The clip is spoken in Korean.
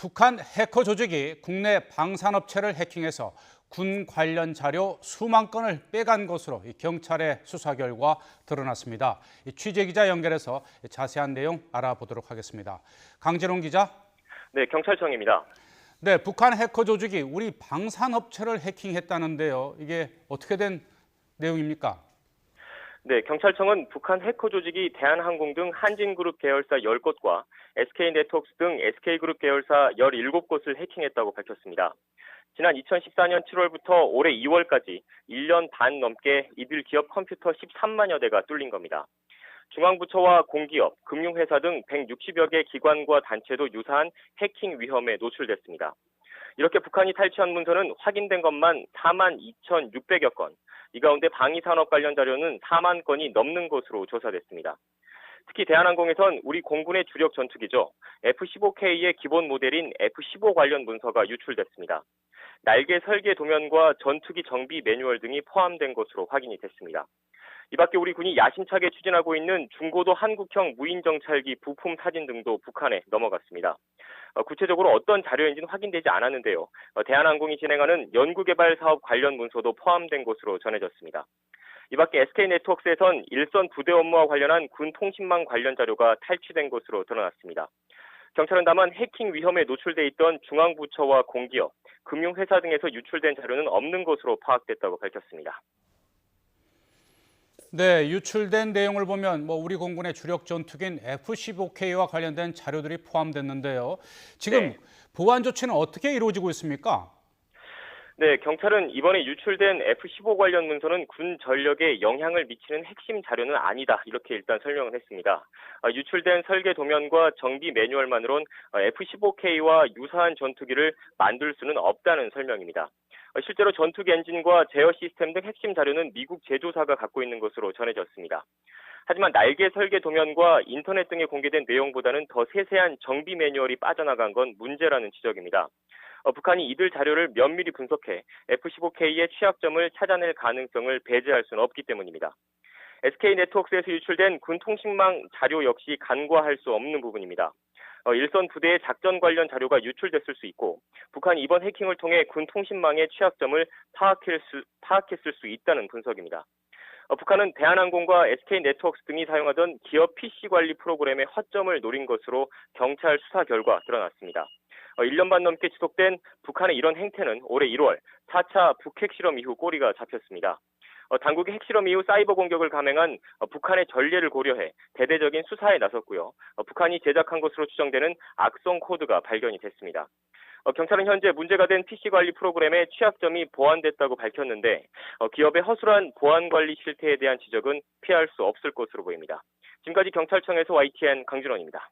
북한 해커 조직이 국내 방산업체를 해킹해서 군 관련 자료 수만 건을 빼간 것으로 경찰의 수사 결과 드러났습니다. 취재기자 연결해서 자세한 내용 알아보도록 하겠습니다. 강진홍 기자. 네, 경찰청입니다. 네, 북한 해커 조직이 우리 방산업체를 해킹했다는데요. 이게 어떻게 된 내용입니까? 네, 경찰청은 북한 해커 조직이 대한항공 등 한진그룹 계열사 10곳과 SK네트워크스 등 SK그룹 계열사 17곳을 해킹했다고 밝혔습니다. 지난 2014년 7월부터 올해 2월까지 1년 반 넘게 이들 기업 컴퓨터 13만여 대가 뚫린 겁니다. 중앙부처와 공기업, 금융회사 등 160여 개 기관과 단체도 유사한 해킹 위험에 노출됐습니다. 이렇게 북한이 탈취한 문서는 확인된 것만 4만 2,600여 건, 이 가운데 방위산업 관련 자료는 4만 건이 넘는 것으로 조사됐습니다. 특히 대한항공에선 우리 공군의 주력 전투기죠. F-15K의 기본 모델인 F-15 관련 문서가 유출됐습니다. 날개 설계 도면과 전투기 정비 매뉴얼 등이 포함된 것으로 확인이 됐습니다. 이 밖에 우리 군이 야심차게 추진하고 있는 중고도 한국형 무인정찰기 부품 사진 등도 북한에 넘어갔습니다. 구체적으로 어떤 자료인지는 확인되지 않았는데요. 대한항공이 진행하는 연구개발 사업 관련 문서도 포함된 것으로 전해졌습니다. 이 밖에 SK네트워크스에선 일선 부대 업무와 관련한 군 통신망 관련 자료가 탈취된 것으로 드러났습니다. 경찰은 다만 해킹 위험에 노출돼 있던 중앙부처와 공기업, 금융회사 등에서 유출된 자료는 없는 것으로 파악됐다고 밝혔습니다. 네, 유출된 내용을 보면 우리 공군의 주력 전투기인 F-15K와 관련된 자료들이 포함됐는데요. 지금 보안 조치는 어떻게 이루어지고 있습니까? 네, 경찰은 이번에 유출된 F-15 관련 문서는 군 전력에 영향을 미치는 핵심 자료는 아니다, 이렇게 일단 설명을 했습니다. 유출된 설계 도면과 정비 매뉴얼만으론 F-15K와 유사한 전투기를 만들 수는 없다는 설명입니다. 실제로 전투기 엔진과 제어 시스템 등 핵심 자료는 미국 제조사가 갖고 있는 것으로 전해졌습니다. 하지만 날개 설계 도면과 인터넷 등에 공개된 내용보다는 더 세세한 정비 매뉴얼이 빠져나간 건 문제라는 지적입니다. 북한이 이들 자료를 면밀히 분석해 F-15K의 취약점을 찾아낼 가능성을 배제할 수는 없기 때문입니다. SK네트워크스에서 유출된 군 통신망 자료 역시 간과할 수 없는 부분입니다. 일선 부대의 작전 관련 자료가 유출됐을 수 있고 북한이 이번 해킹을 통해 군 통신망의 취약점을 파악했을 수 있다는 분석입니다. 북한은 대한항공과 SK네트워크스 등이 사용하던 기업 PC 관리 프로그램의 허점을 노린 것으로 경찰 수사 결과 드러났습니다. 1년 반 넘게 지속된 북한의 이런 행태는 올해 1월 4차 북핵 실험 이후 꼬리가 잡혔습니다. 당국이 핵실험 이후 사이버 공격을 감행한 북한의 전례를 고려해 대대적인 수사에 나섰고요. 북한이 제작한 것으로 추정되는 악성 코드가 발견이 됐습니다. 경찰은 현재 문제가 된 PC 관리 프로그램의 취약점이 보완됐다고 밝혔는데 기업의 허술한 보안 관리 실태에 대한 지적은 피할 수 없을 것으로 보입니다. 지금까지 경찰청에서 YTN 강준원입니다.